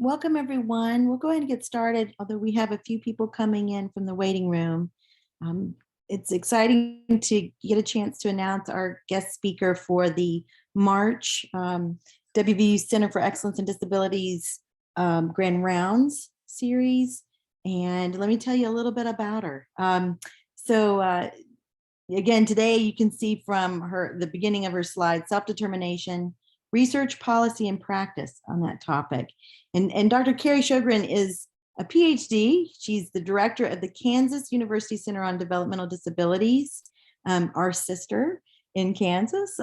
Welcome, everyone. We'll go ahead and get started, although we have a few people coming in from the waiting room. It's exciting to get a chance to announce our guest speaker for the March WVU Center for Excellence in Disabilities Grand Rounds series. And let me tell you a little bit about her. Again, today you can see from the beginning of her slide, self-determination, research, policy, and practice on that topic. And Dr. Karrie Shogren is a PhD. She's the director of the Kansas University Center on Developmental Disabilities, our sister in Kansas,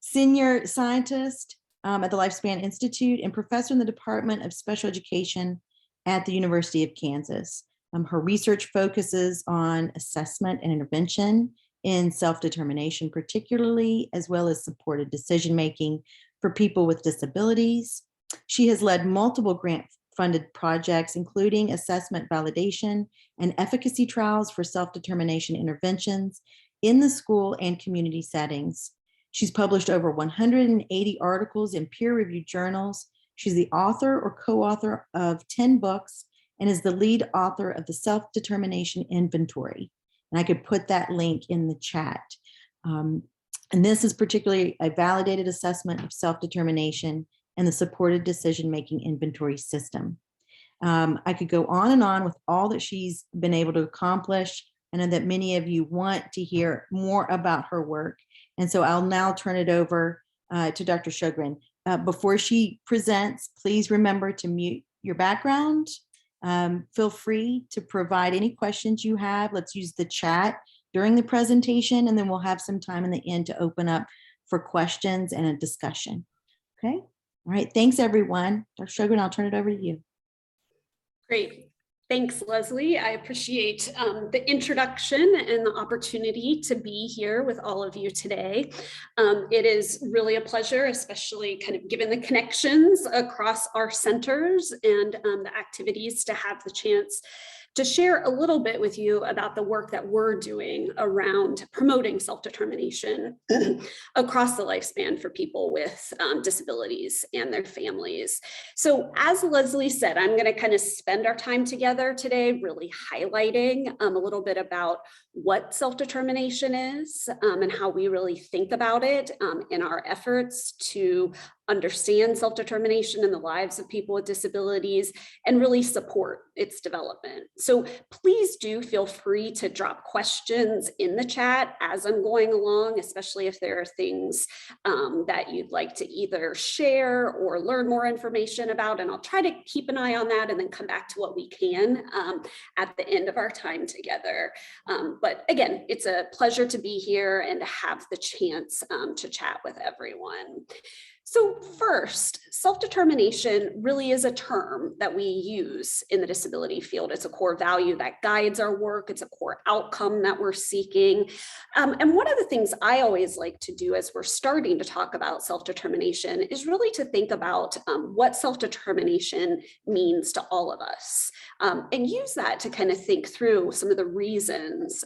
senior scientist at the Lifespan Institute, and professor in the Department of Special Education at the University of Kansas. Her research focuses on assessment and intervention in self-determination particularly, as well as supported decision-making for people with disabilities. She has led multiple grant-funded projects, including assessment validation and efficacy trials for self-determination interventions in the school and community settings. She's published over 180 articles in peer-reviewed journals. She's the author or co-author of 10 books and is the lead author of the Self-Determination Inventory. And I could put that link in the chat. And this is particularly a validated assessment of self-determination and the supported decision-making inventory system. I could go on and on with all that she's been able to accomplish. I know that many of you want to hear more about her work. And so I'll now turn it over to Dr. Shogren. Before she presents, please remember to mute your background. Feel free to provide any questions you have. Let's use the chat during the presentation, and then we'll have some time in the end to open up for questions and a discussion. Okay. All right. Thanks, everyone. Dr. Shogren, I'll turn it over to you. Great. Thanks, Leslie. I appreciate the introduction and the opportunity to be here with all of you today. It is really a pleasure, especially kind of given the connections across our centers and the activities, to have the chance to share a little bit with you about the work that we're doing around promoting self-determination across the lifespan for people with disabilities and their families. So as Leslie said, I'm going to kind of spend our time together today really highlighting a little bit about what self-determination is and how we really think about it in our efforts to understand self-determination in the lives of people with disabilities and really support its development. So please do feel free to drop questions in the chat as I'm going along, especially if there are things that you'd like to either share or learn more information about, and I'll try to keep an eye on that and then come back to what we can at the end of our time together. But again, it's a pleasure to be here and to have the chance to chat with everyone. So first, self-determination really is a term that we use in the disability field. It's a core value that guides our work. It's a core outcome that we're seeking. And one of the things I always like to do as we're starting to talk about self-determination is really to think about what self-determination means to all of us, and use that to kind of think through some of the reasons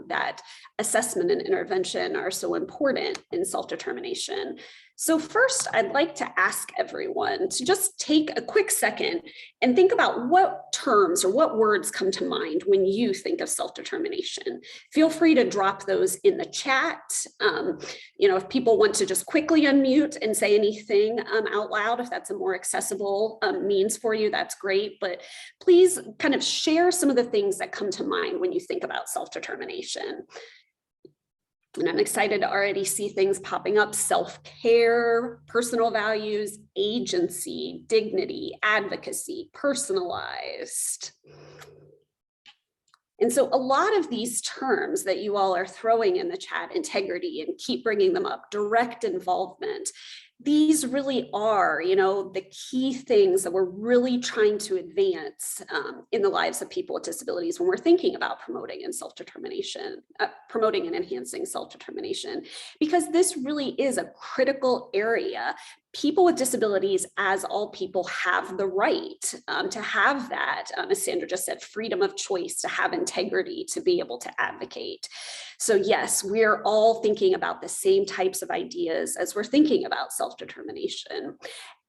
that assessment and intervention are so important in self-determination. So first, I'd like to ask everyone to just take a quick second and think about what terms or what words come to mind when you think of self-determination. Feel free to drop those in the chat. If people want to just quickly unmute and say anything out loud, if that's a more accessible means for you, that's great. But please kind of share some of the things that come to mind when you think about self-determination. And I'm excited to already see things popping up: self-care, personal values, agency, dignity, advocacy, personalized. And so a lot of these terms that you all are throwing in the chat, integrity, and keep bringing them up, direct involvement, these really are, the key things that we're really trying to advance in the lives of people with disabilities when we're thinking about promoting and promoting and enhancing self-determination, because this really is a critical area. People with disabilities, as all people, have the right to have that, as Sandra just said, freedom of choice, to have integrity, to be able to advocate. So yes, we're all thinking about the same types of ideas as we're thinking about self-determination.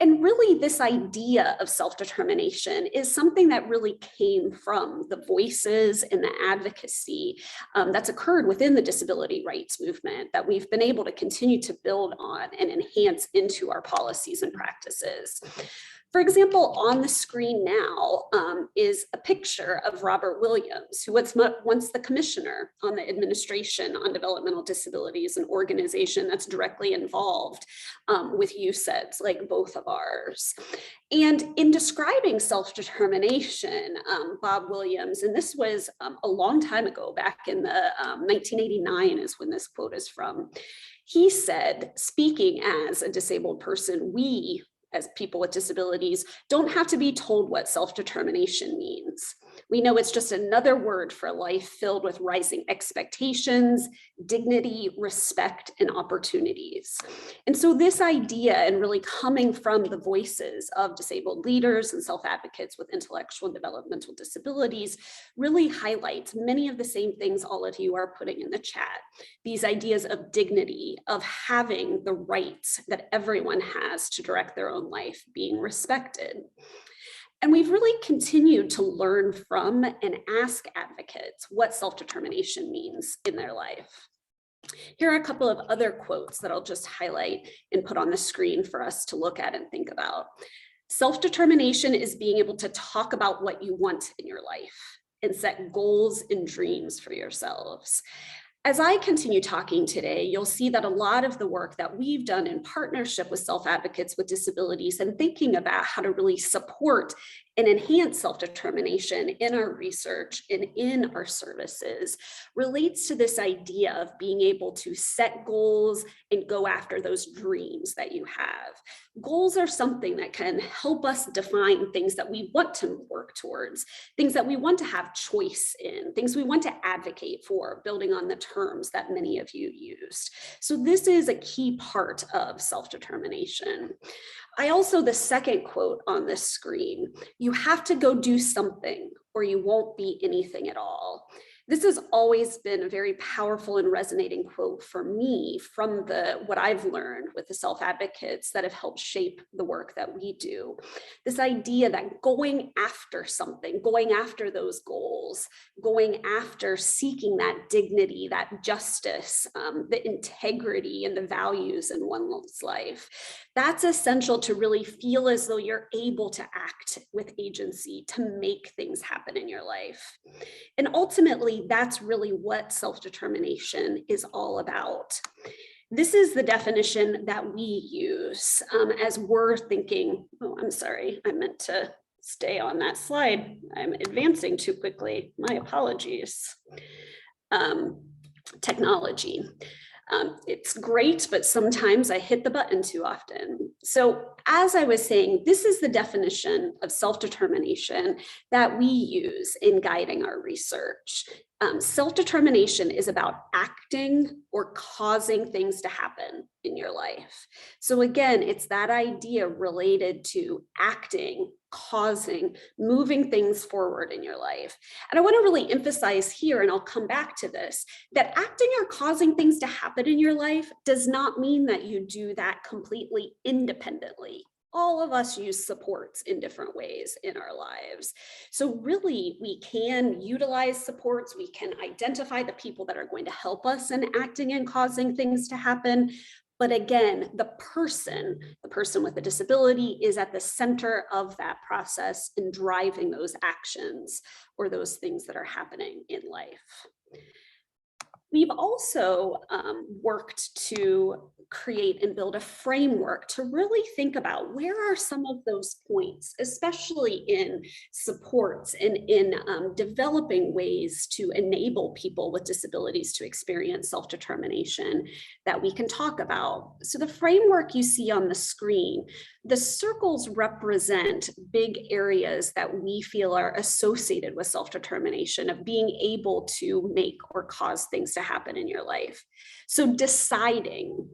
And really, this idea of self-determination is something that really came from the voices and the advocacy that's occurred within the disability rights movement that we've been able to continue to build on and enhance into our policies and practices. For example, on the screen now is a picture of Robert Williams, who was once the commissioner on the Administration on Developmental Disabilities, an organization that's directly involved with CEDs like both of ours. And in describing self-determination, Bob Williams, and this was a long time ago, back in the 1989 is when this quote is from, he said, speaking as a disabled person, we, as people with disabilities, don't have to be told what self-determination means. We know it's just another word for a life filled with rising expectations, dignity, respect, and opportunities. And so this idea, and really coming from the voices of disabled leaders and self-advocates with intellectual and developmental disabilities, really highlights many of the same things all of you are putting in the chat. These ideas of dignity, of having the rights that everyone has to direct their own life, being respected. And we've really continued to learn from and ask advocates what self-determination means in their life. Here are a couple of other quotes that I'll just highlight and put on the screen for us to look at and think about. Self-determination is being able to talk about what you want in your life and set goals and dreams for yourselves. As I continue talking today, you'll see that a lot of the work that we've done in partnership with self-advocates with disabilities and thinking about how to really support and enhance self-determination in our research and in our services relates to this idea of being able to set goals and go after those dreams that you have. Goals are something that can help us define things that we want to work towards, things that we want to have choice in, things we want to advocate for, building on the terms that many of you used. So this is a key part of self-determination. I also, the second quote on this screen, you have to go do something or you won't be anything at all. This has always been a very powerful and resonating quote for me from what I've learned with the self-advocates that have helped shape the work that we do. This idea that going after something, going after those goals, going after seeking that dignity, that justice, the integrity and the values in one's life, that's essential to really feel as though you're able to act with agency to make things happen in your life. And ultimately, that's really what self-determination is all about. This is the definition that we use as we're thinking, oh, I'm sorry, I meant to stay on that slide. I'm advancing too quickly. My apologies. Technology. It's great, but sometimes I hit the button too often. So as I was saying, this is the definition of self-determination that we use in guiding our research. Self-determination is about acting or causing things to happen in your life. So again, it's that idea related to acting, causing, moving things forward in your life. And I want to really emphasize here, and I'll come back to this, that acting or causing things to happen in your life does not mean that you do that completely independently. All of us use supports in different ways in our lives. So really, we can utilize supports. We can identify the people that are going to help us in acting and causing things to happen. But again, the person with a disability is at the center of that process in driving those actions or those things that are happening in life. We've also worked to create and build a framework to really think about where are some of those points, especially in supports and in developing ways to enable people with disabilities to experience self-determination that we can talk about. So the framework you see on the screen, the circles represent big areas that we feel are associated with self-determination, of being able to make or cause things to happen in your life. So deciding,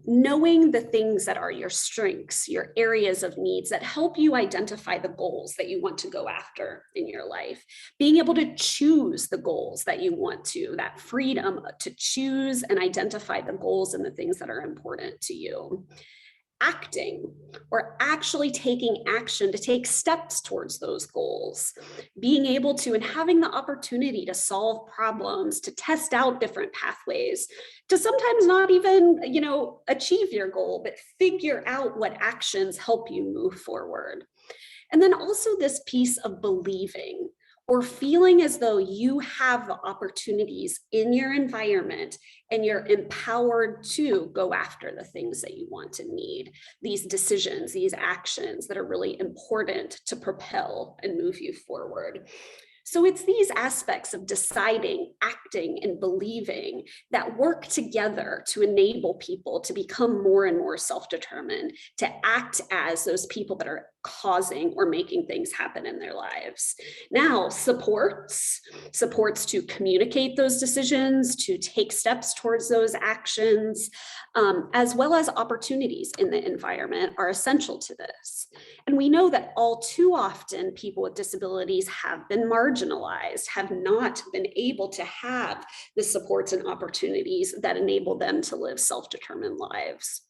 knowing the things that are your strengths, your areas of needs that help you identify the goals that you want to go after in your life, being able to choose the goals that you want to, that freedom to choose and identify the goals and the things that are important to you. acting or actually taking action to take steps towards those goals, being able to and having the opportunity to solve problems, to test out different pathways, to sometimes not even, achieve your goal, but figure out what actions help you move forward. And then also this piece of believing or feeling as though you have the opportunities in your environment and you're empowered to go after the things that you want and need, these decisions, these actions that are really important to propel and move you forward. So it's these aspects of deciding, acting, and believing that work together to enable people to become more and more self-determined, to act as those people that are causing or making things happen in their lives. Now, supports to communicate those decisions, to take steps towards those actions, as well as opportunities in the environment are essential to this. And we know that all too often people with disabilities have been marginalized, have not been able to have the supports and opportunities that enable them to live self-determined lives.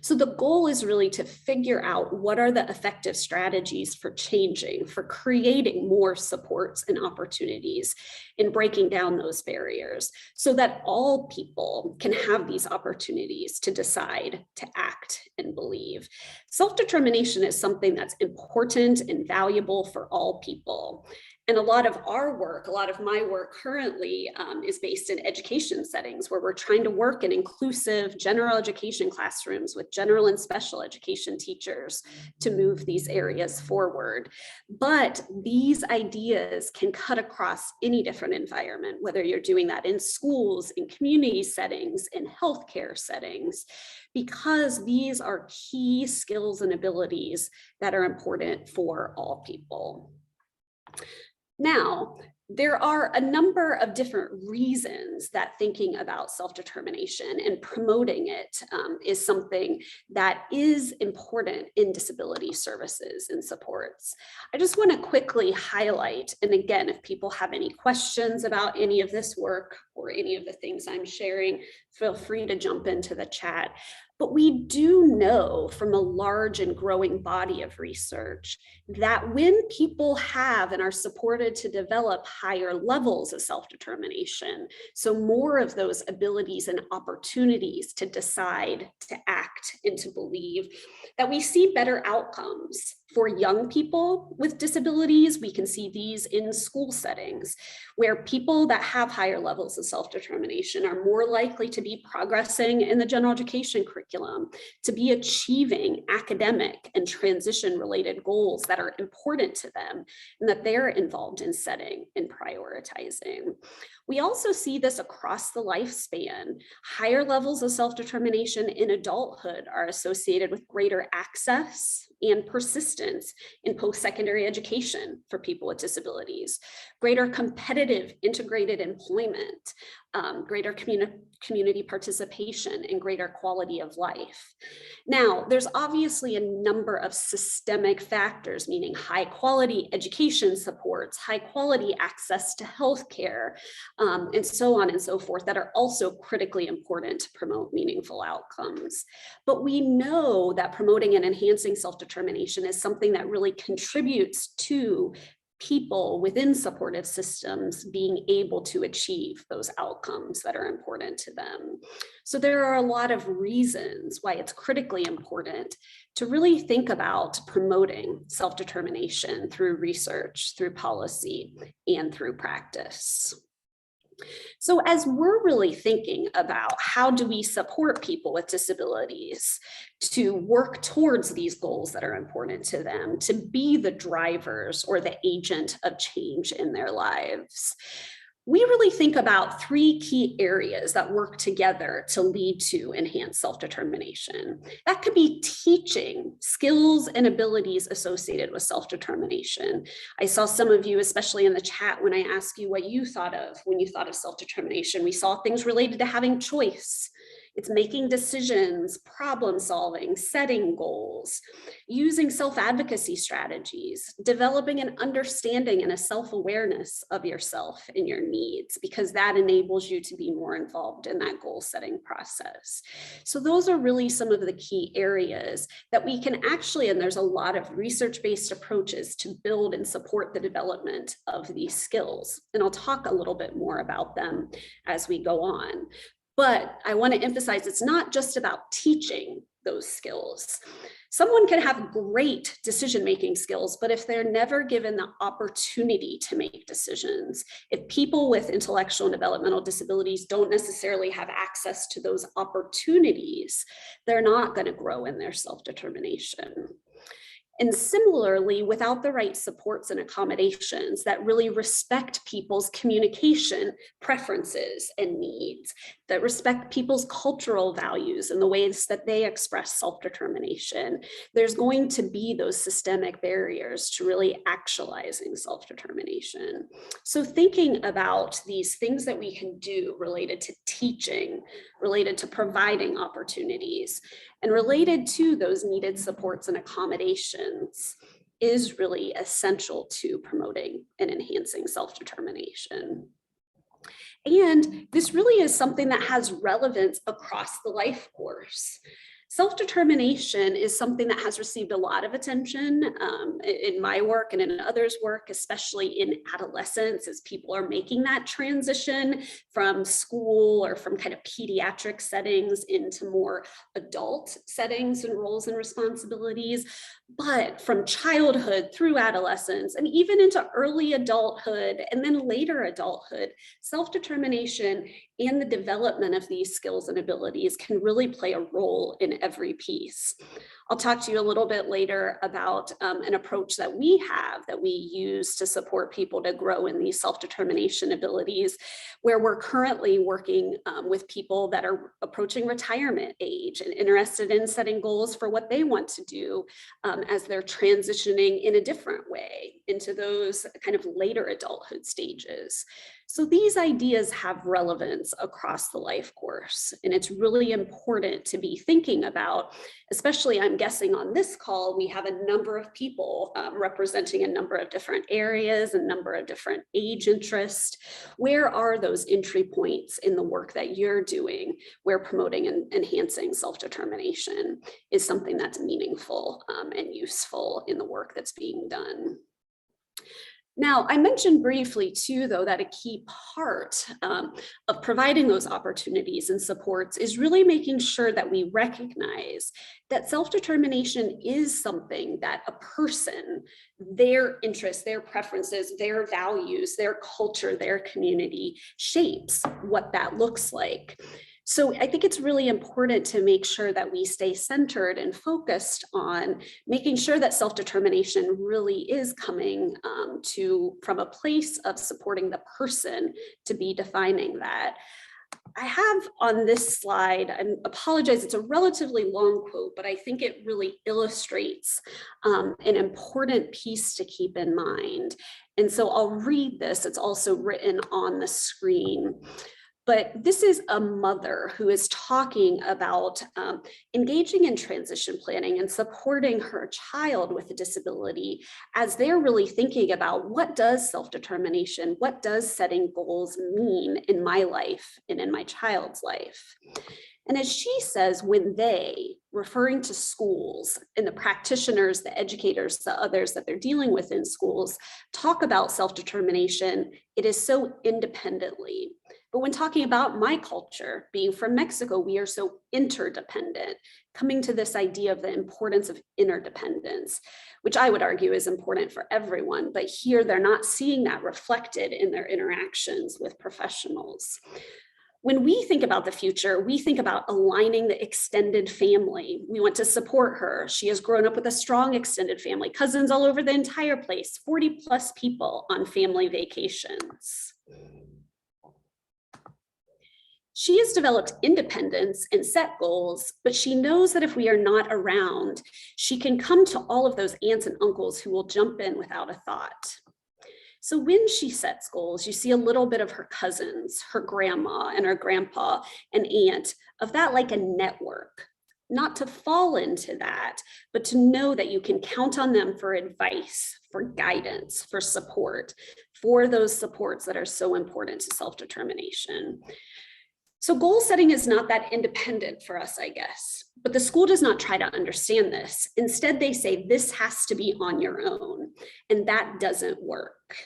So the goal is really to figure out what are the effective strategies for changing, for creating more supports and opportunities in breaking down those barriers so that all people can have these opportunities to decide, to act, and believe. Self-determination is something that's important and valuable for all people. And a lot of our work, a lot of my work currently is based in education settings where we're trying to work in inclusive general education classrooms with general and special education teachers to move these areas forward. But these ideas can cut across any different environment, whether you're doing that in schools, in community settings, in healthcare settings, because these are key skills and abilities that are important for all people. Now, there are a number of different reasons that thinking about self-determination and promoting it is something that is important in disability services and supports. I just want to quickly highlight, and again, if people have any questions about any of this work or any of the things I'm sharing, feel free to jump into the chat. But we do know from a large and growing body of research that when people have and are supported to develop higher levels of self-determination, so more of those abilities and opportunities to decide, to act, and to believe, that we see better outcomes. For young people with disabilities, we can see these in school settings where people that have higher levels of self-determination are more likely to be progressing in the general education curriculum, to be achieving academic and transition-related goals that are important to them and that they're involved in setting and prioritizing. We also see this across the lifespan. Higher levels of self-determination in adulthood are associated with greater access and persistence in post-secondary education for people with disabilities, greater competitive integrated employment, greater community participation, and greater quality of life. Now, there's obviously a number of systemic factors, meaning high quality education supports, high quality access to healthcare, and so on and so forth, that are also critically important to promote meaningful outcomes. But we know that promoting and enhancing self-determination is something that really contributes to people within supportive systems being able to achieve those outcomes that are important to them. So there are a lot of reasons why it's critically important to really think about promoting self-determination through research, through policy, and through practice. So as we're really thinking about how do we support people with disabilities to work towards these goals that are important to them, to be the drivers or the agent of change in their lives, we really think about three key areas that work together to lead to enhanced self-determination. That could be teaching skills and abilities associated with self-determination. I saw some of you, especially in the chat, when I asked you what you thought of when you thought of self-determination. We saw things related to having choice, It's making decisions, problem solving, setting goals, using self-advocacy strategies, developing an understanding and a self-awareness of yourself and your needs, because that enables you to be more involved in that goal setting process. So those are really some of the key areas that we can actually, and there's a lot of research-based approaches to build and support the development of these skills. And I'll talk a little bit more about them as we go on. But I want to emphasize it's not just about teaching those skills. Someone can have great decision-making skills, but if they're never given the opportunity to make decisions, if people with intellectual and developmental disabilities don't necessarily have access to those opportunities, they're not going to grow in their self-determination. And similarly, without the right supports and accommodations that really respect people's communication preferences and needs, that respect people's cultural values and the ways that they express self-determination, there's going to be those systemic barriers to really actualizing self-determination. So thinking about these things that we can do related to teaching, related to providing opportunities, and related to those needed supports and accommodations is really essential to promoting and enhancing self-determination. And this really is something that has relevance across the life course. Self-determination is something that has received a lot of attention in my work and in others' work, especially in adolescence, as people are making that transition from school or from kind of pediatric settings into more adult settings and roles and responsibilities. But from childhood through adolescence and even into early adulthood and then later adulthood, self-determination and the development of these skills and abilities can really play a role in every piece. I'll talk to you a little bit later about an approach that we have that we use to support people to grow in these self-determination abilities, where we're currently working with people that are approaching retirement age and interested in setting goals for what they want to do as they're transitioning in a different way into those kind of later adulthood stages. So these ideas have relevance across the life course, and it's really important to be thinking about, especially I'm guessing on this call, we have a number of people representing a number of different areas, a number of different age interests. Where are those entry points in the work that you're doing where promoting and enhancing self-determination is something that's meaningful and useful in the work that's being done? Now, I mentioned briefly too, though, that a key part of providing those opportunities and supports is really making sure that we recognize that self-determination is something that a person, their interests, their preferences, their values, their culture, their community shapes what that looks like. So I think it's really important to make sure that we stay centered and focused on making sure that self-determination really is coming from a place of supporting the person to be defining that. I have on this slide, I apologize, it's a relatively long quote, but I think it really illustrates an important piece to keep in mind. And so I'll read this, it's also written on the screen. But this is a mother who is talking about engaging in transition planning and supporting her child with a disability as they're really thinking about what does self-determination, what does setting goals mean in my life and in my child's life. And as she says, when they, referring to schools and the practitioners, the educators, the others that they're dealing with in schools, talk about self-determination, it is so independently. But when talking about my culture, being from Mexico, we are so interdependent, coming to this idea of the importance of interdependence, which I would argue is important for everyone, but here they're not seeing that reflected in their interactions with professionals. When we think about the future, we think about aligning the extended family. We want to support her. She has grown up with a strong extended family, cousins all over the entire place, 40 plus people on family vacations. She has developed independence and set goals, but she knows that if we are not around, she can come to all of those aunts and uncles who will jump in without a thought. So when she sets goals, you see a little bit of her cousins, her grandma and her grandpa and aunt, of that like a network. Not to fall into that, but to know that you can count on them for advice, for guidance, for support, for those supports that are so important to self-determination. So goal setting is not that independent for us, I guess, but the school does not try to understand this. Instead, they say this has to be on your own, and that doesn't work.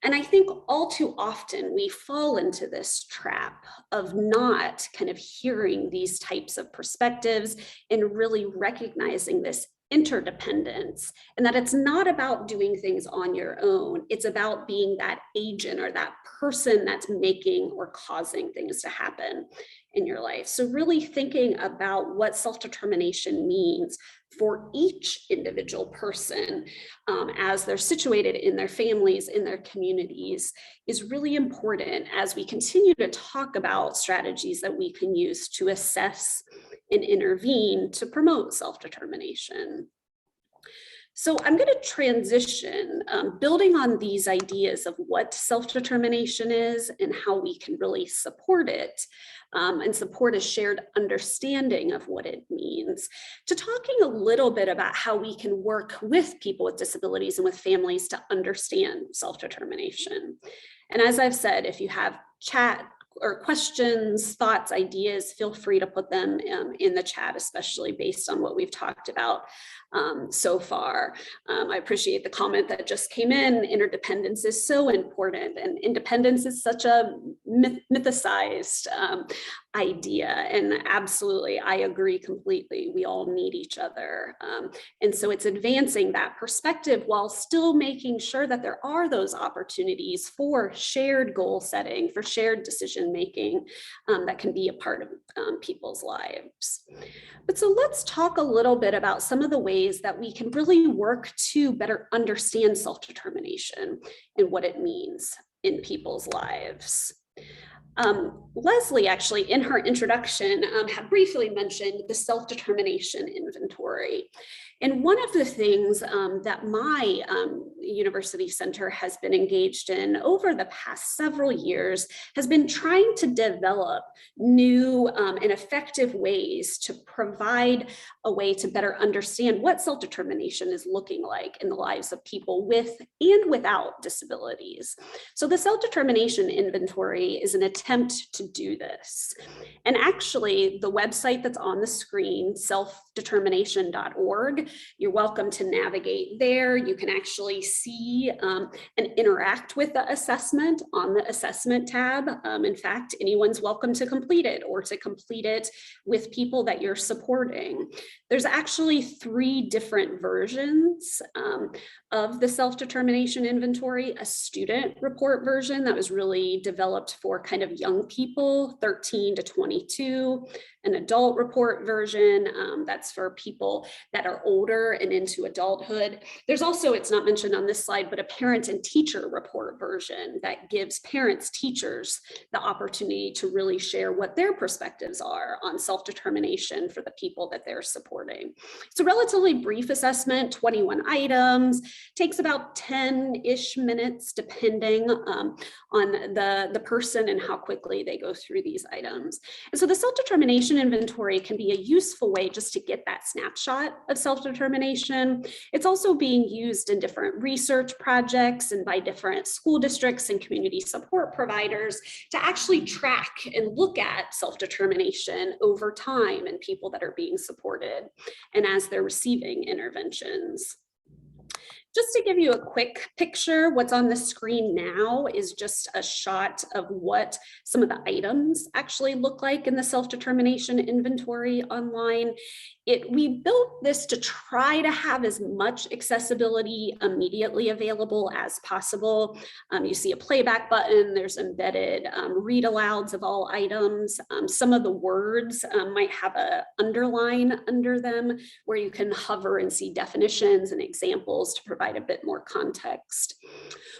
And I think all too often we fall into this trap of not kind of hearing these types of perspectives and really recognizing this interdependence, and that it's not about doing things on your own. It's about being that agent or that person that's making or causing things to happen in your life. So really thinking about what self-determination means for each individual person as they're situated in their families, in their communities, is really important as we continue to talk about strategies that we can use to assess and intervene to promote self-determination. So I'm going to transition, building on these ideas of what self-determination is and how we can really support it and support a shared understanding of what it means, to talking a little bit about how we can work with people with disabilities and with families to understand self-determination. And as I've said, if you have chat or questions, thoughts, ideas, feel free to put them in the chat, especially based on what we've talked about so far. I appreciate the comment that just came in. Interdependence is so important, and independence is such a mythicized idea. And absolutely, I agree completely. We all need each other. And so it's advancing that perspective while still making sure that there are those opportunities for shared goal setting, for shared decision making that can be a part of people's lives. But so let's talk a little bit about some of the ways that we can really work to better understand self-determination and what it means in people's lives. Leslie actually in her introduction had briefly mentioned the self-determination inventory. And one of the things that my university center has been engaged in over the past several years has been trying to develop new and effective ways to provide a way to better understand what self-determination is looking like in the lives of people with and without disabilities. So the self-determination inventory is an attempt to do this. And actually, the website that's on the screen, selfdetermination.org, you're welcome to navigate there. You can actually see and interact with the assessment on the assessment tab. In fact, anyone's welcome to complete it or to complete it with people that you're supporting. There's actually 3 different versions of the self-determination inventory: a student report version that was really developed for kind of young people, 13 to 22, an adult report version that's for people that are older and into adulthood. There's also, it's not mentioned on this slide, but a parent and teacher report version that gives parents, teachers the opportunity to really share what their perspectives are on self-determination for the people that they're supporting. It's a relatively brief assessment, 21 items, takes about 10-ish minutes depending on the person and how quickly they go through these items. And so the self-determination inventory can be a useful way just to get that snapshot of self-determination. It's also being used in different research projects and by different school districts and community support providers to actually track and look at self-determination over time and people that are being supported and as they're receiving interventions. Just to give you a quick picture, what's on the screen now is just a shot of what some of the items actually look like in the self-determination inventory online. We built this to try to have as much accessibility immediately available as possible. You see a playback button, there's embedded read alouds of all items. Some of the words might have an underline under them where you can hover and see definitions and examples to provide a bit more context.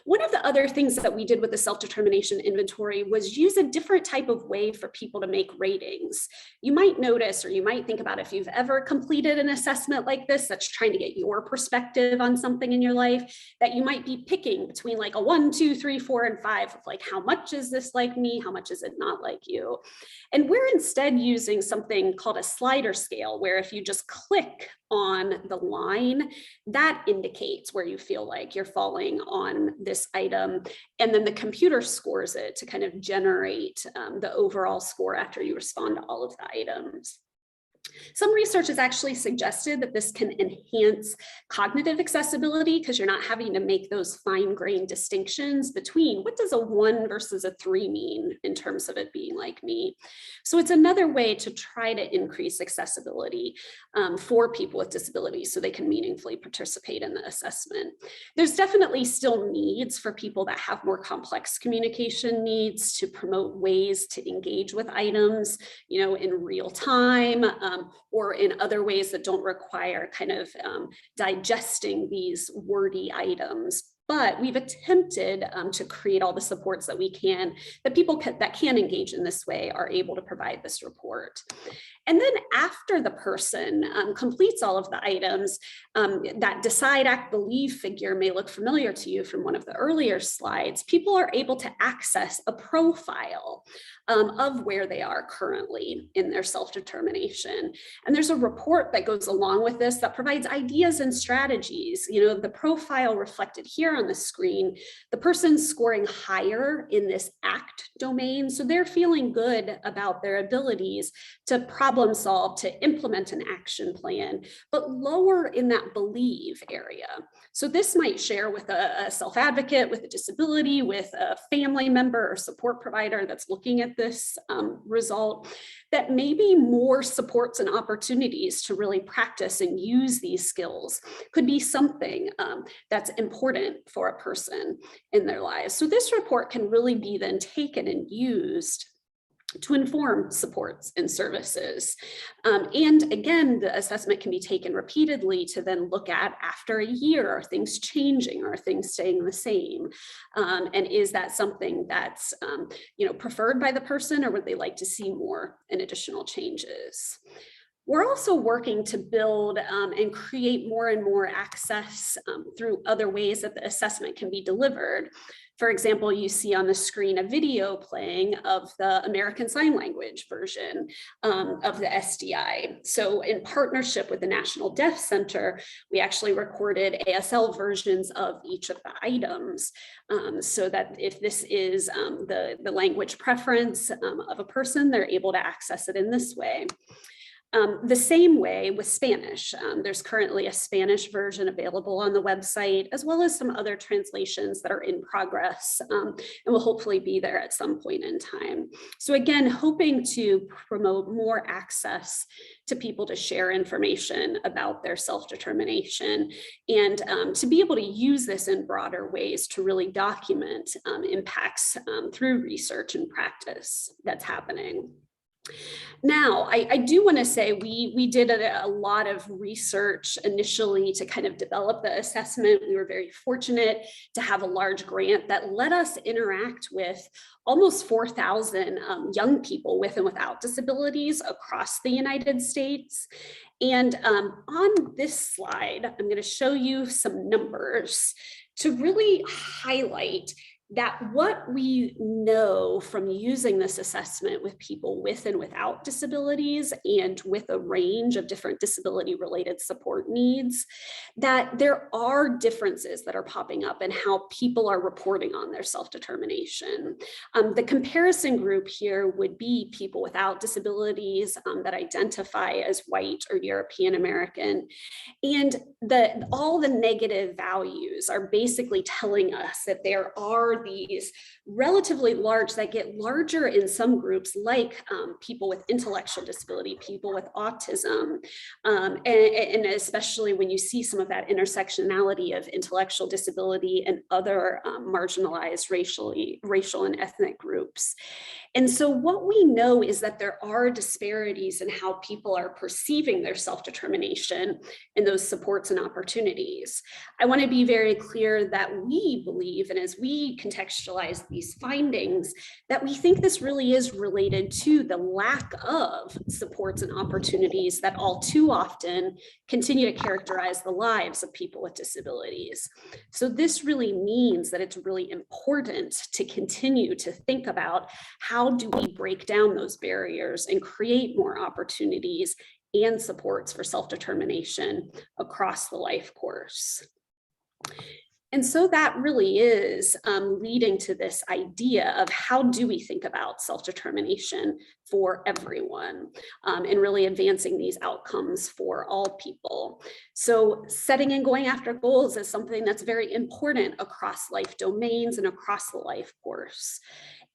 One of the other things that we did with the self-determination inventory was use a different type of way for people to make ratings. You might notice, or you might think about if you've ever ever completed an assessment like this that's trying to get your perspective on something in your life, that you might be picking between like a 1, 2, 3, 4, and 5 of like, how much is this like me? How much is it not like you? And we're instead using something called a slider scale, where if you just click on the line, that indicates where you feel like you're falling on this item. And then the computer scores it to kind of generate the overall score after you respond to all of the items. Some research has actually suggested that this can enhance cognitive accessibility, because you're not having to make those fine-grained distinctions between what does a 1 versus a 3 mean in terms of it being like me. So it's another way to try to increase accessibility for people with disabilities so they can meaningfully participate in the assessment. There's definitely still needs for people that have more complex communication needs to promote ways to engage with items, you know, in real time, or in other ways that don't require kind of digesting these wordy items. But we've attempted to create all the supports that we can, that people that can engage in this way are able to provide this report. And then after the person completes all of the items, that decide, act, believe figure may look familiar to you from one of the earlier slides. People are able to access a profile of where they are currently in their self-determination. And there's a report that goes along with this that provides ideas and strategies. You know, the profile reflected here on the screen, the person's scoring higher in this ACT domain. So they're feeling good about their abilities to problem solve, to implement an action plan, but lower in that believe area. So this might share with a self-advocate with a disability, with a family member or support provider that's looking at this result, that maybe more supports and opportunities to really practice and use these skills could be something that's important for a person in their lives. So this report can really be then taken and used to inform supports and services. And again, the assessment can be taken repeatedly to then look at after a year, are things changing, are things staying the same? And is that something that's you know, preferred by the person, or would they like to see more and additional changes? We're also working to build and create more and more access through other ways that the assessment can be delivered. For example, you see on the screen a video playing of the American Sign Language version of the SDI. So in partnership with the National Deaf Center, we actually recorded ASL versions of each of the items, so that if this is the language preference of a person, they're able to access it in this way. The same way with Spanish. There's currently a Spanish version available on the website, as well as some other translations that are in progress and will hopefully be there at some point in time. So again, hoping to promote more access to people to share information about their self-determination, and to be able to use this in broader ways to really document impacts through research and practice that's happening. Now, I do want to say we did a lot of research initially to kind of develop the assessment. We were very fortunate to have a large grant that let us interact with almost 4,000 young people with and without disabilities across the United States. And on this slide, I'm going to show you some numbers to really highlight that what we know from using this assessment with people with and without disabilities, and with a range of different disability related support needs, that there are differences that are popping up in how people are reporting on their self-determination. The comparison group here would be people without disabilities that identify as white or European American. And all the negative values are basically telling us that there are these relatively large, that get larger in some groups, like people with intellectual disability, people with autism, and especially when you see some of that intersectionality of intellectual disability and other marginalized racial and ethnic groups. groups. And so what we know is that there are disparities in how people are perceiving their self-determination and those supports and opportunities. I want to be very clear that we believe, and as we contextualize these findings, that we think this really is related to the lack of supports and opportunities that all too often continue to characterize the lives of people with disabilities. So this really means that it's really important to continue to think about how do we break down those barriers and create more opportunities and supports for self-determination across the life course. And so that really is leading to this idea of how do we think about self-determination for everyone and really advancing these outcomes for all people. So setting and going after goals is something that's very important across life domains and across the life course.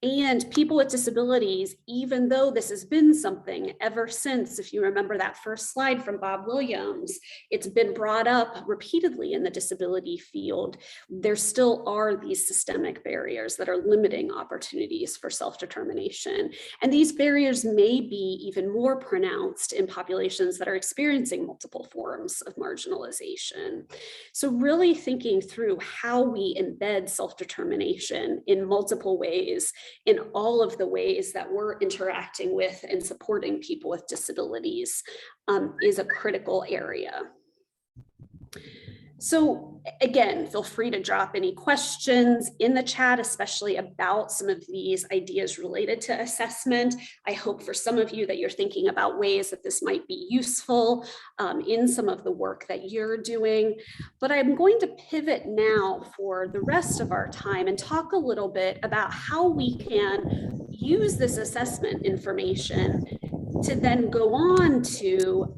And people with disabilities, even though this has been something ever since, if you remember that first slide from Bob Williams, it's been brought up repeatedly in the disability field, there still are these systemic barriers that are limiting opportunities for self-determination. And these barriers may be even more pronounced in populations that are experiencing multiple forms of marginalization. So really thinking through how we embed self-determination in multiple ways, in all of the ways that we're interacting with and supporting people with disabilities is a critical area. So again, feel free to drop any questions in the chat, especially about some of these ideas related to assessment. I hope for some of you that you're thinking about ways that this might be useful in some of the work that you're doing. But I'm going to pivot now for the rest of our time and talk a little bit about how we can use this assessment information to then go on to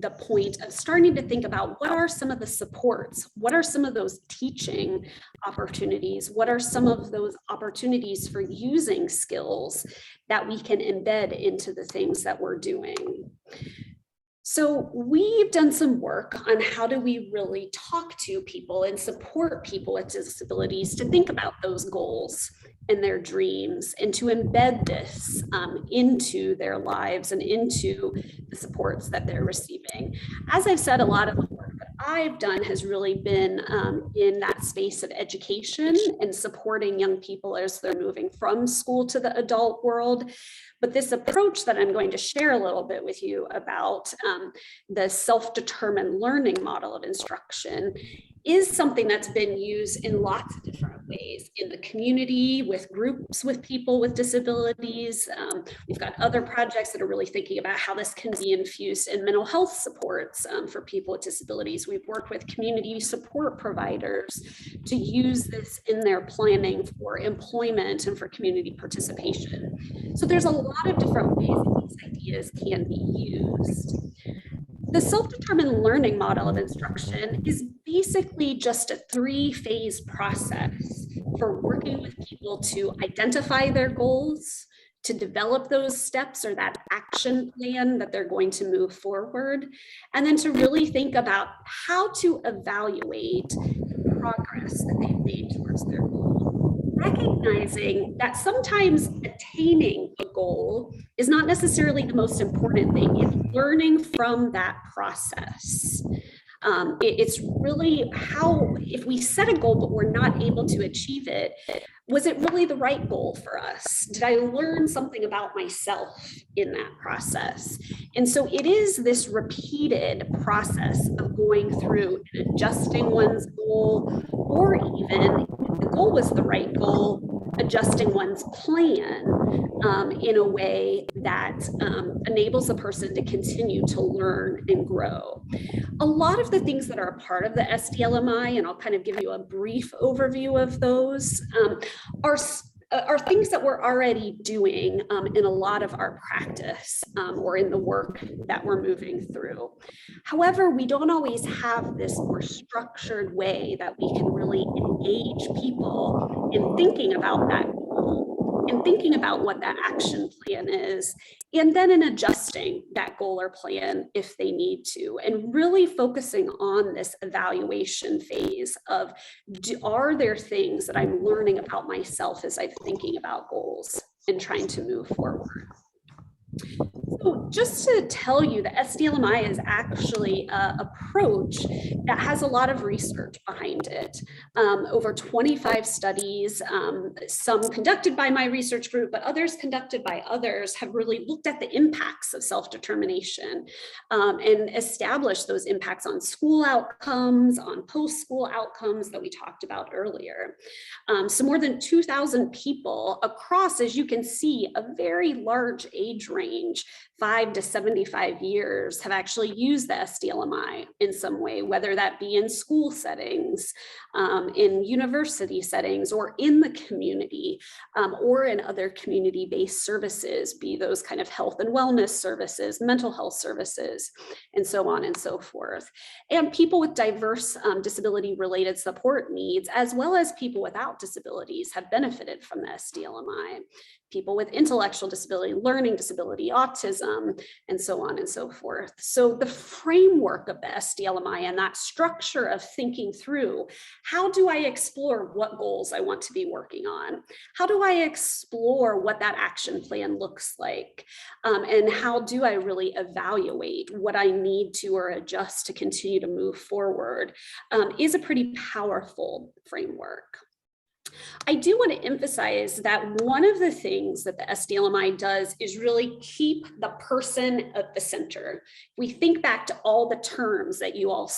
the point of starting to think about what are some of the supports, what are some of those teaching opportunities, what are some of those opportunities for using skills that we can embed into the things that we're doing. So we've done some work on how do we really talk to people and support people with disabilities to think about those goals and their dreams and to embed this into their lives and into the supports that they're receiving. As I've said, a lot of the work that I've done has really been in that space of education and supporting young people as they're moving from school to the adult world. But this approach that I'm going to share a little bit with you about the self-determined learning model of instruction is something that's been used in lots of different ways in the community with groups with people with disabilities. We've got other projects that are really thinking about how this can be infused in mental health supports for people with disabilities. We've worked with community support providers to use this in their planning for employment and for community participation. So there's a lot of different ways that these ideas can be used. The self-determined learning model of instruction is basically just a 3-phase process for working with people to identify their goals, to develop those steps or that action plan that they're going to move forward, and then to really think about how to evaluate the progress that they've made towards their goal. Recognizing that sometimes attaining a goal is not necessarily the most important thing. It's learning from that process. It's really how, if we set a goal but we're not able to achieve it, was it really the right goal for us? Did I learn something about myself in that process? And so it is this repeated process of going through and adjusting one's goal, or even if the goal was the right goal, adjusting one's plan in a way that enables the person to continue to learn and grow. A lot of the things that are a part of the SDLMI, and I'll kind of give you a brief overview of those, are things that we're already doing in a lot of our practice or in the work that we're moving through. However, we don't always have this more structured way that we can really engage people in thinking about that goal and thinking about what that action plan is, and then in adjusting that goal or plan if they need to, and really focusing on this evaluation phase of, are there things that I'm learning about myself as I'm thinking about goals in trying to move forward. So just to tell you, the SDLMI is actually an approach that has a lot of research behind it. Over 25 studies, some conducted by my research group, but others conducted by others, have really looked at the impacts of self-determination and established those impacts on school outcomes, on post-school outcomes that we talked about earlier. So more than 2,000 people across, as you can see, a very large age range, 5 to 75 years, have actually used the SDLMI in some way, whether that be in school settings, in university settings, or in the community, or in other community-based services, be those kind of health and wellness services, mental health services, and so on and so forth. And people with diverse disability-related support needs, as well as people without disabilities, have benefited from the SDLMI. People with intellectual disability, learning disability, autism, and so on and so forth. So the framework of the SDLMI and that structure of thinking through, how do I explore what goals I want to be working on? How do I explore what that action plan looks like? And how do I really evaluate what I need to or adjust to continue to move forward, is a pretty powerful framework. I do want to emphasize that one of the things that the SDLMI does is really keep the person at the center. We think back to all the terms that you all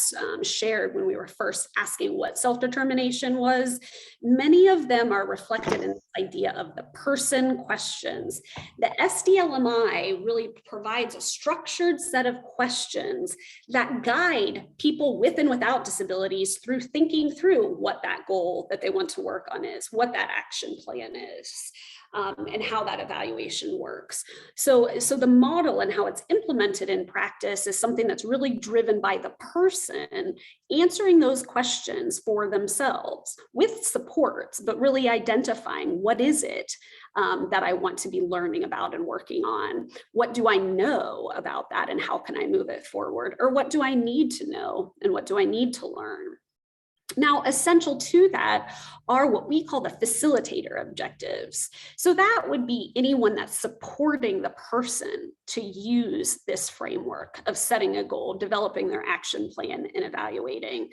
shared when we were first asking what self-determination was. Many of them are reflected in this idea of the person questions. The SDLMI really provides a structured set of questions that guide people with and without disabilities through thinking through what that goal that they want to work on is, what that action plan is, and how that evaluation works. So the model and how it's implemented in practice is something that's really driven by the person answering those questions for themselves with supports, but really identifying what is it that I want to be learning about and working on. What do I know about that and how can I move it forward? Or what do I need to know and what do I need to learn? Now, essential to that are what we call the facilitator objectives. So that would be anyone that's supporting the person to use this framework of setting a goal, developing their action plan, and evaluating.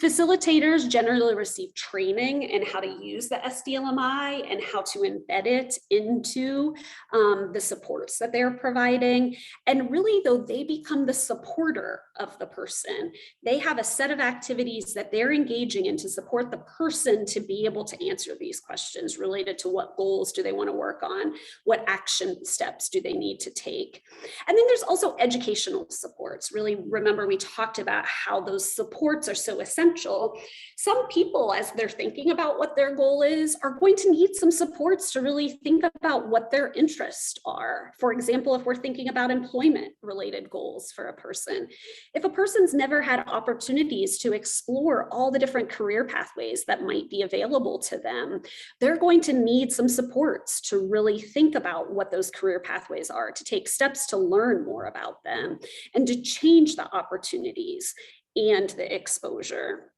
Facilitators generally receive training in how to use the SDLMI and how to embed it into the supports that they're providing. And really, though, they become the supporter of the person. They have a set of activities that they're engaging in to support the person to be able to answer these questions related to what goals do they want to work on, what action steps do they need to take. And then there's also educational supports. Really, remember, we talked about how those supports are so essential. Some people, as they're thinking about what their goal is, are going to need some supports to really think about what their interests are. For example, if we're thinking about employment-related goals for a person, if a person's never had opportunities to explore all the different career pathways that might be available to them, they're going to need some supports to really think about what those career pathways are, to take steps to learn more about them, and to change the opportunities and the exposure.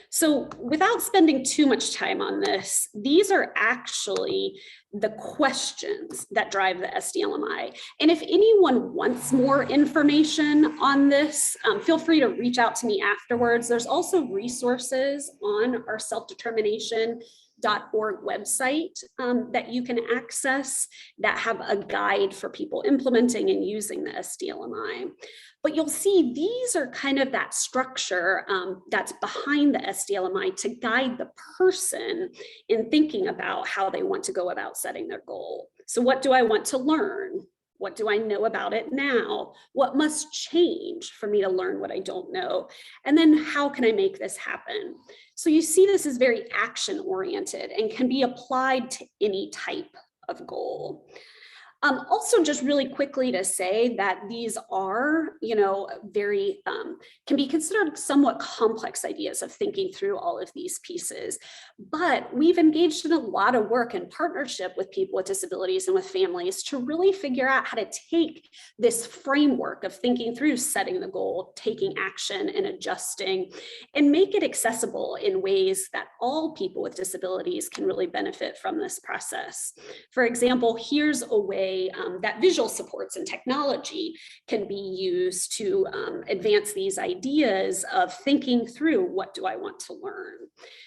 So without spending too much time on this, these are actually the questions that drive the SDLMI. And if anyone wants more information on this, feel free to reach out to me afterwards. There's also resources on our self-determination.org website that you can access that have a guide for people implementing and using the SDLMI. But you'll see these are kind of that structure that's behind the SDLMI to guide the person in thinking about how they want to go about setting their goal. So what do I want to learn? What do I know about it now? What must change for me to learn what I don't know? And then how can I make this happen? So you see this is very action oriented and can be applied to any type of goal. Also, just really quickly to say that these are, very, can be considered somewhat complex ideas of thinking through all of these pieces. But we've engaged in a lot of work in partnership with people with disabilities and with families to really figure out how to take this framework of thinking through setting the goal, taking action and adjusting, and make it accessible in ways that all people with disabilities can really benefit from this process. For example, here's a way that visual supports and technology can be used to advance these ideas of thinking through what do I want to learn.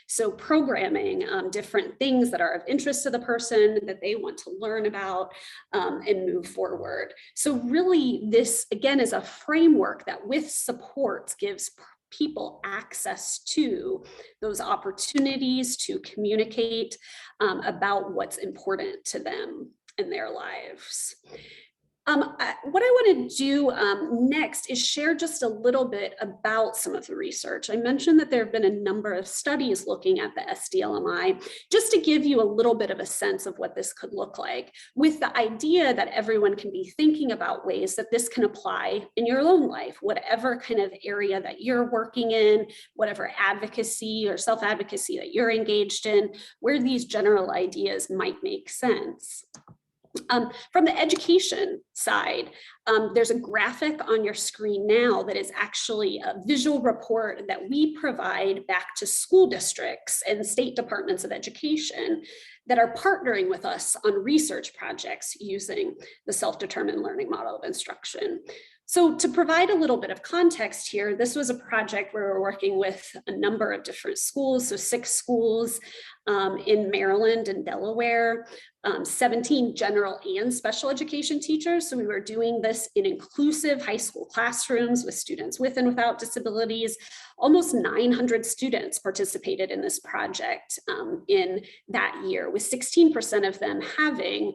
So programming different things that are of interest to the person that they want to learn about and move forward. So really this again is a framework that with supports gives people access to those opportunities to communicate about what's important to them in their lives. What I want to do next is share just a little bit about some of the research. I mentioned that there have been a number of studies looking at the SDLMI, just to give you a little bit of a sense of what this could look like, with the idea that everyone can be thinking about ways that this can apply in your own life, whatever kind of area that you're working in, whatever advocacy or self-advocacy that you're engaged in, where these general ideas might make sense. From the education side, there's a graphic on your screen now that is actually a visual report that we provide back to school districts and state departments of education that are partnering with us on research projects using the self-determined learning model of instruction. So to provide a little bit of context here, this was a project where we're working with a number of different schools, so 6 schools in Maryland and Delaware, 17 general and special education teachers. So we were doing this in inclusive high school classrooms with students with and without disabilities. Almost 900 students participated in this project in that year, with 16% of them having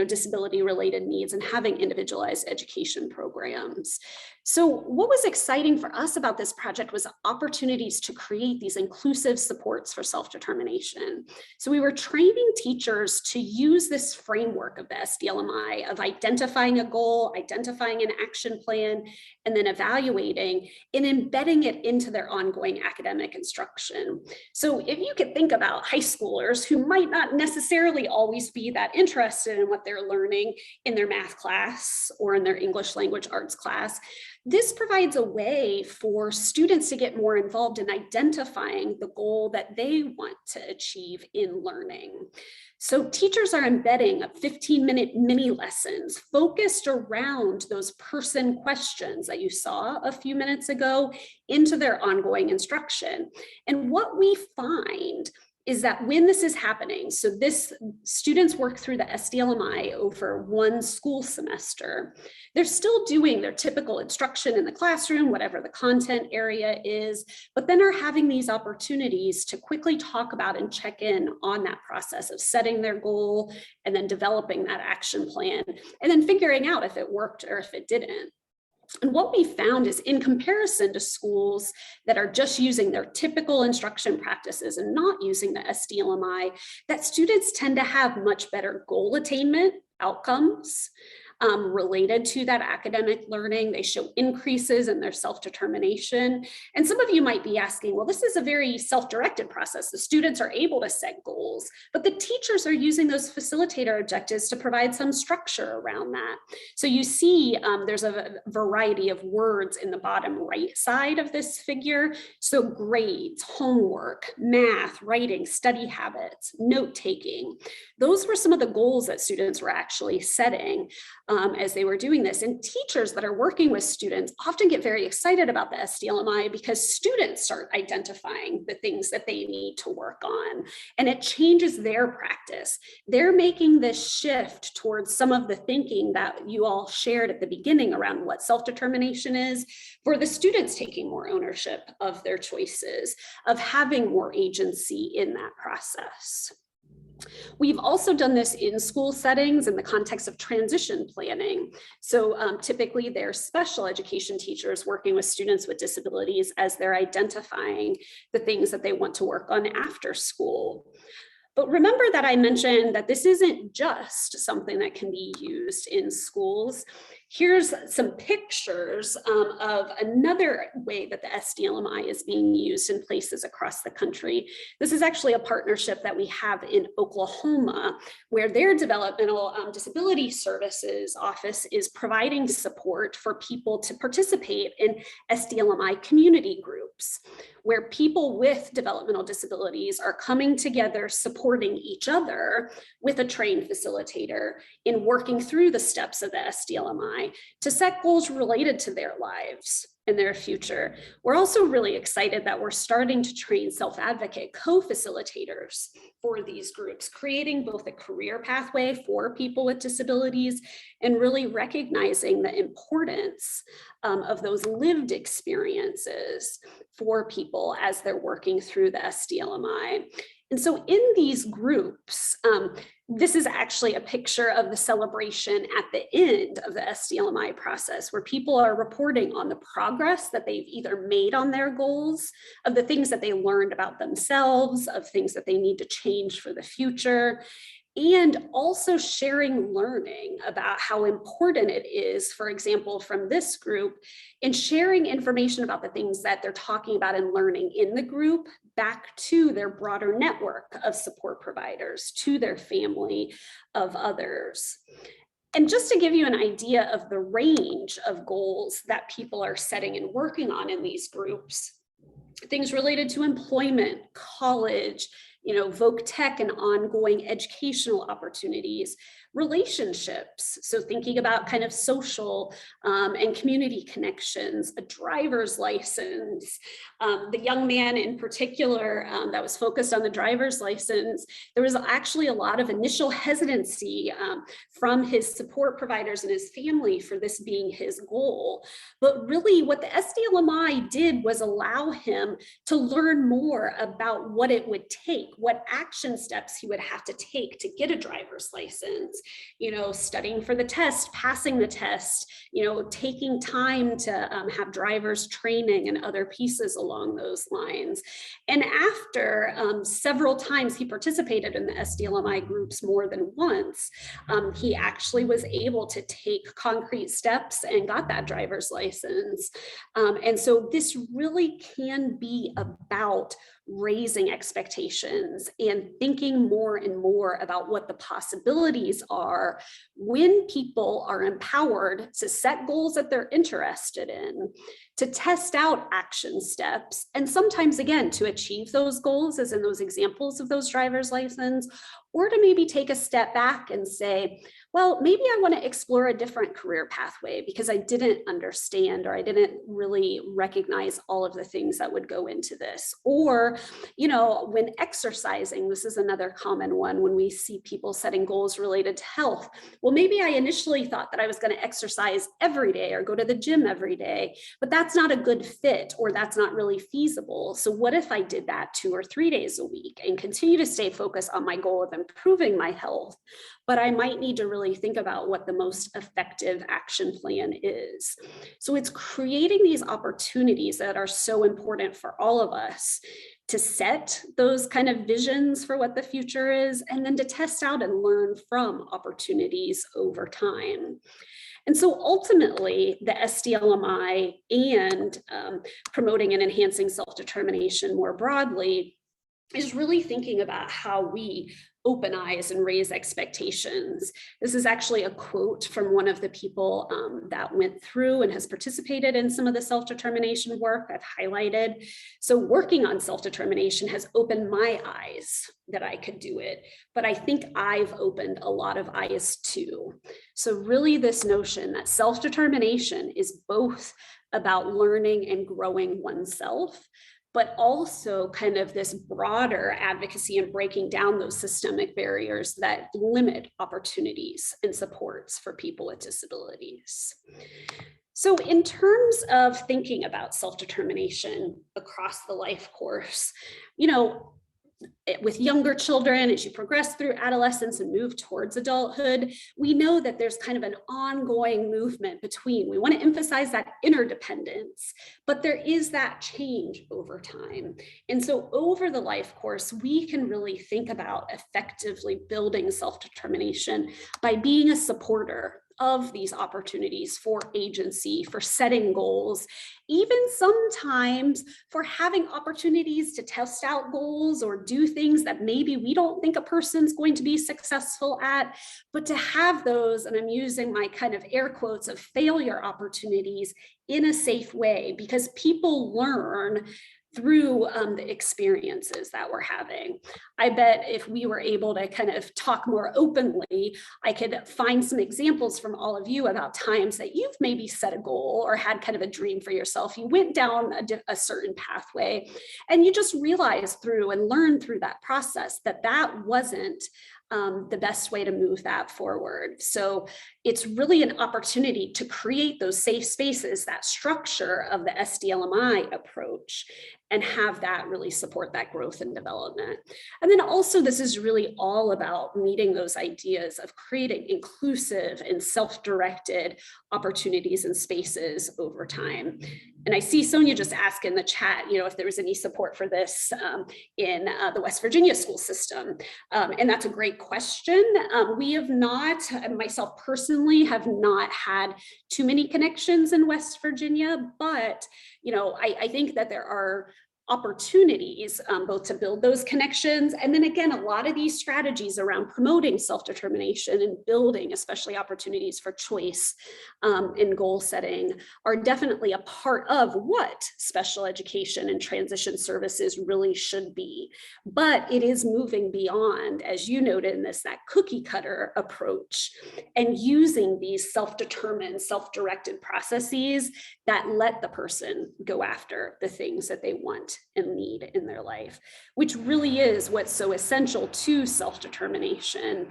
disability-related needs and having individualized education programs. So what was exciting for us about this project was opportunities to create these inclusive supports for self-determination. So we were training teachers to use this framework of the SDLMI of identifying a goal, identifying an action plan, and then evaluating and embedding it into their ongoing academic instruction. So if you could think about high schoolers who might not necessarily always be that interested in what they're learning in their math class or in their English language arts class, this provides a way for students to get more involved in identifying the goal that they want to achieve in learning. So teachers are embedding 15-minute mini lessons focused around those person questions that you saw a few minutes ago into their ongoing instruction. And what we find is that when this is happening, so this students work through the SDLMI over one school semester, they're still doing their typical instruction in the classroom, whatever the content area is, but then are having these opportunities to quickly talk about and check in on that process of setting their goal and then developing that action plan and then figuring out if it worked or if it didn't. And what we found is in comparison to schools that are just using their typical instruction practices and not using the SDLMI, that students tend to have much better goal attainment outcomes related to that academic learning. They show increases in their self-determination. And some of you might be asking, well, this is a very self-directed process. The students are able to set goals, but the teachers are using those facilitator objectives to provide some structure around that. So you see there's a variety of words in the bottom right side of this figure. So grades, homework, math, writing, study habits, note-taking. Those were some of the goals that students were actually setting as they were doing this. And teachers that are working with students often get very excited about the SDLMI because students start identifying the things that they need to work on, and it changes their practice. They're making this shift towards some of the thinking that you all shared at the beginning around what self-determination is, for the students taking more ownership of their choices, of having more agency in that process. We've also done this in school settings in the context of transition planning. So typically they're special education teachers working with students with disabilities as they're identifying the things that they want to work on after school. But remember that I mentioned that this isn't just something that can be used in schools. Here's some pictures of another way that the SDLMI is being used in places across the country. This is actually a partnership that we have in Oklahoma, where their Developmental Disability Services office is providing support for people to participate in SDLMI community groups, where people with developmental disabilities are coming together, supporting each other with a trained facilitator in working through the steps of the SDLMI to set goals related to their lives and their future. We're also really excited that we're starting to train self-advocate co-facilitators for these groups, creating both a career pathway for people with disabilities and really recognizing the importance of those lived experiences for people as they're working through the SDLMI. And so in these groups, this is actually a picture of the celebration at the end of the SDLMI process, where people are reporting on the progress that they've either made on their goals, of the things that they learned about themselves, of things that they need to change for the future, and also sharing learning about how important it is, for example, from this group, and sharing information about the things that they're talking about and learning in the group back to their broader network of support providers, to their family of others. And just to give you an idea of the range of goals that people are setting and working on in these groups, things related to employment, college, voc tech and ongoing educational opportunities, relationships. So thinking about kind of social and community connections, a driver's license. The young man in particular that was focused on the driver's license, there was actually a lot of initial hesitancy from his support providers and his family for this being his goal. But really what the SDLMI did was allow him to learn more about what it would take, what action steps he would have to take to get a driver's license, studying for the test, passing the test, taking time to have driver's training and other pieces along those lines. And after several times he participated in the SDLMI groups more than once, he actually was able to take concrete steps and got that driver's license. And so this really can be about raising expectations and thinking more and more about what the possibilities are when people are empowered to set goals that they're interested in, to test out action steps, and sometimes again to achieve those goals, as in those examples of those driver's license, or to maybe take a step back and say, well, maybe I want to explore a different career pathway because I didn't understand or I didn't really recognize all of the things that would go into this. Or, when exercising, this is another common one when we see people setting goals related to health. Well, maybe I initially thought that I was going to exercise every day or go to the gym every day, but that's not a good fit or that's not really feasible. So what if I did that 2 or 3 days a week and continue to stay focused on my goal of improving my health? But I might need to really think about what the most effective action plan is. So it's creating these opportunities that are so important for all of us to set those kind of visions for what the future is, and then to test out and learn from opportunities over time. And so ultimately, the SDLMI and promoting and enhancing self-determination more broadly is really thinking about how we open eyes and raise expectations. This is actually a quote from one of the people that went through and has participated in some of the self-determination work I've highlighted. So working on self-determination has opened my eyes that I could do it, but I think I've opened a lot of eyes too. So really this notion that self-determination is both about learning and growing oneself, but also kind of this broader advocacy and breaking down those systemic barriers that limit opportunities and supports for people with disabilities. So in terms of thinking about self-determination across the life course, with younger children, as you progress through adolescence and move towards adulthood, we know that there's kind of an ongoing movement between, we want to emphasize that interdependence, but there is that change over time. And so over the life course, we can really think about effectively building self-determination by being a supporter of these opportunities for agency, for setting goals, even sometimes for having opportunities to test out goals or do things that maybe we don't think a person's going to be successful at, but to have those, and I'm using my kind of air quotes of failure opportunities in a safe way, because people learn through the experiences that we're having. I bet if we were able to kind of talk more openly, I could find some examples from all of you about times that you've maybe set a goal or had kind of a dream for yourself. You went down a certain pathway and you just realized through and learned through that process that that wasn't the best way to move that forward. So it's really an opportunity to create those safe spaces, that structure of the SDLMI approach, and have that really support that growth and development. And then also, this is really all about meeting those ideas of creating inclusive and self-directed opportunities and spaces over time. And I see Sonia just ask in the chat, if there was any support for this in the West Virginia school system. And that's a great question. We have not, myself personally, have not had too many connections in West Virginia, but I think that there are opportunities both to build those connections. And then again, a lot of these strategies around promoting self-determination and building, especially opportunities for choice in goal setting, are definitely a part of what special education and transition services really should be. But it is moving beyond, as you noted in this, that cookie cutter approach, and using these self-determined, self-directed processes that let the person go after the things that they want and need in their life, which really is what's so essential to self-determination,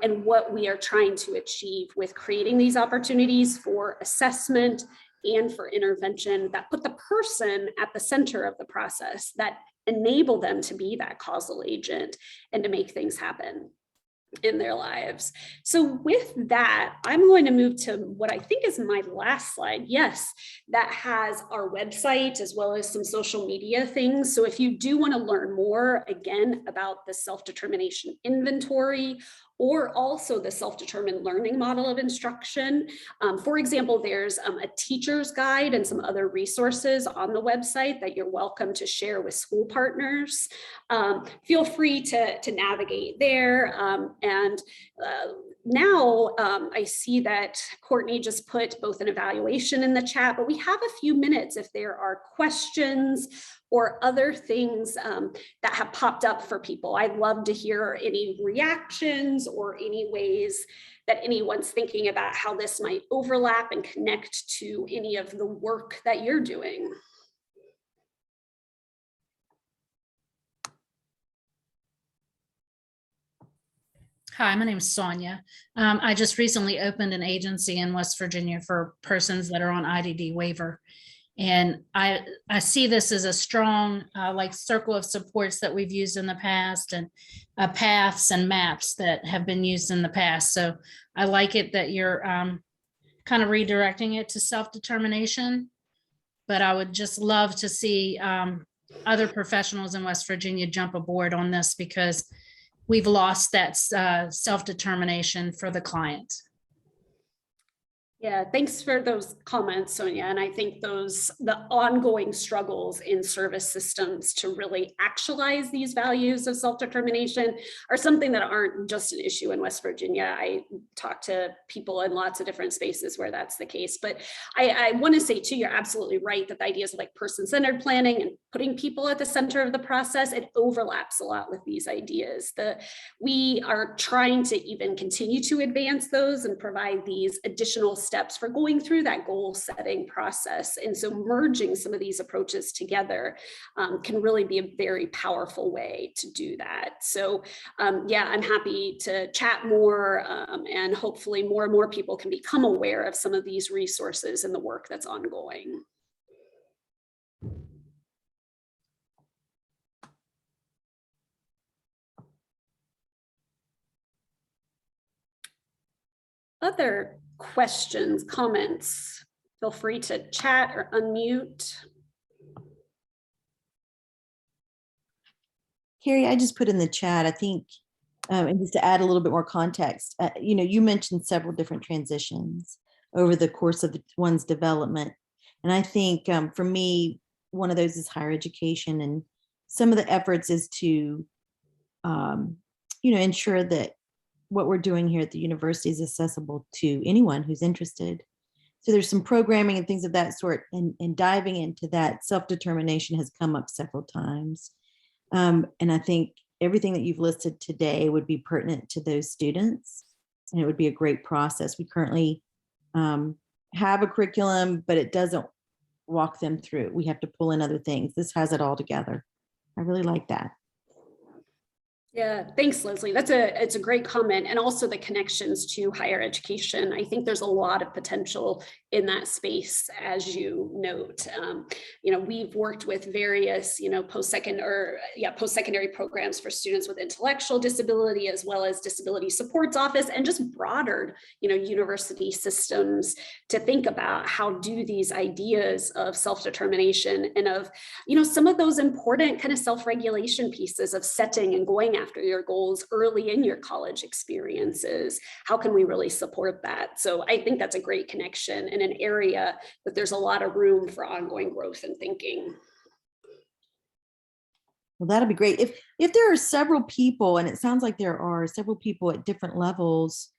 and what we are trying to achieve with creating these opportunities for assessment and for intervention that put the person at the center of the process, that enable them to be that causal agent and to make things happen in their lives. So with that, I'm going to move to what I think is my last slide. Yes, that has our website as well as some social media things. So if you do want to learn more, again, about the self-determination inventory, or also the self-determined learning model of instruction. For example, there's a teacher's guide and some other resources on the website that you're welcome to share with school partners. Feel free to navigate there. Now I see that Courtney just put both an evaluation in the chat, but we have a few minutes if there are questions or other things that have popped up for people. I'd love to hear any reactions or any ways that anyone's thinking about how this might overlap and connect to any of the work that you're doing. Hi, my name is Sonia. I just recently opened an agency in West Virginia for persons that are on IDD waiver. And I see this as a strong like circle of supports that we've used in the past, and paths and maps that have been used in the past. So I like it that you're kind of redirecting it to self-determination, but I would just love to see other professionals in West Virginia jump aboard on this, because we've lost that self-determination for the client. Yeah, thanks for those comments, Sonia. And I think the ongoing struggles in service systems to really actualize these values of self-determination are something that aren't just an issue in West Virginia. I talk to people in lots of different spaces where that's the case. But I want to say too, you're absolutely right that the ideas of like person-centered planning and putting people at the center of the process, it overlaps a lot with these ideas. We are trying to even continue to advance those and provide these additional steps for going through that goal setting process. And so merging some of these approaches together can really be a very powerful way to do that. So yeah, I'm happy to chat more, and hopefully more and more people can become aware of some of these resources and the work that's ongoing. other questions, comments, feel free to chat or unmute. Karrie, I just put in the chat, I think, and just to add a little bit more context, you mentioned several different transitions over the course of one's development. And I think for me, one of those is higher education. And some of the efforts is to, ensure that what we're doing here at the university is accessible to anyone who's interested. So there's some programming and things of that sort, and diving into that self-determination has come up several times. And I think everything that you've listed today would be pertinent to those students, and it would be a great process. We currently have a curriculum, but it doesn't walk them through. We have to pull in other things. This has it all together. I really like that. Yeah, thanks, Leslie. It's a great comment. And also the connections to higher education. I think there's a lot of potential in that space, as you note. We've worked with various, post-secondary programs for students with intellectual disability, as well as disability supports office, and just broader, university systems to think about how do these ideas of self-determination and of, some of those important kind of self-regulation pieces of setting and going after your goals early in your college experiences. How can we really support that? So I think that's a great connection in an area that there's a lot of room for ongoing growth and thinking. Well, that'll be great. If there are several people, and it sounds like there are several people at different levels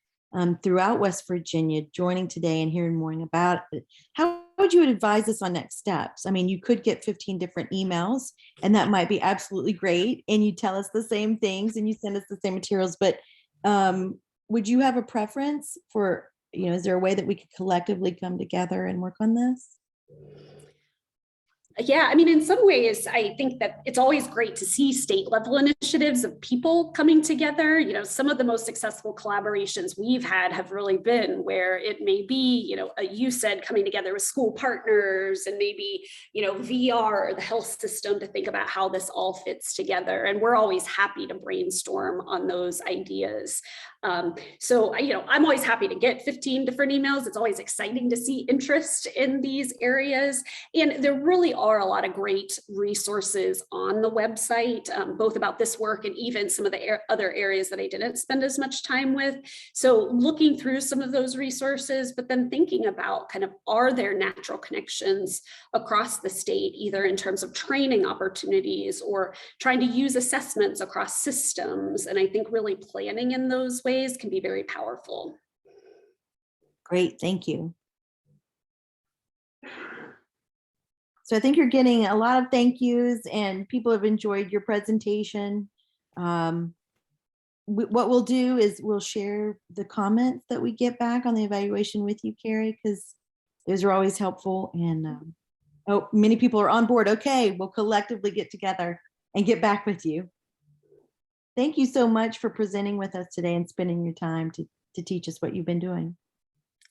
throughout West Virginia joining today and hearing more about it, how would you advise us on next steps? I mean, you could get 15 different emails, and that might be absolutely great. And you tell us the same things and you send us the same materials, but would you have a preference for, is there a way that we could collectively come together and work on this? Yeah, I mean, in some ways, I think that it's always great to see state level initiatives of people coming together. Some of the most successful collaborations we've had have really been where it may be, a UCED coming together with school partners, and maybe, VR or the health system to think about how this all fits together. And we're always happy to brainstorm on those ideas. So, I'm always happy to get 15 different emails. It's always exciting to see interest in these areas. And there really are a lot of great resources on the website, both about this work and even some of the other areas that I didn't spend as much time with. So looking through some of those resources, but then thinking about kind of, are there natural connections across the state, either in terms of training opportunities or trying to use assessments across systems. And I think really planning in those ways can be very powerful. Great, thank you. So I think you're getting a lot of thank yous, and people have enjoyed your presentation. What we'll do is we'll share the comments that we get back on the evaluation with you, Karrie, because those are always helpful. And many people are on board. Okay, we'll collectively get together and get back with you. Thank you so much for presenting with us today and spending your time to teach us what you've been doing.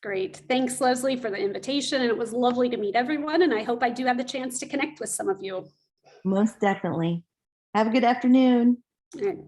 Great. Thanks, Leslie, for the invitation. And it was lovely to meet everyone. And I hope I do have the chance to connect with some of you. Most definitely. Have a good afternoon. All right.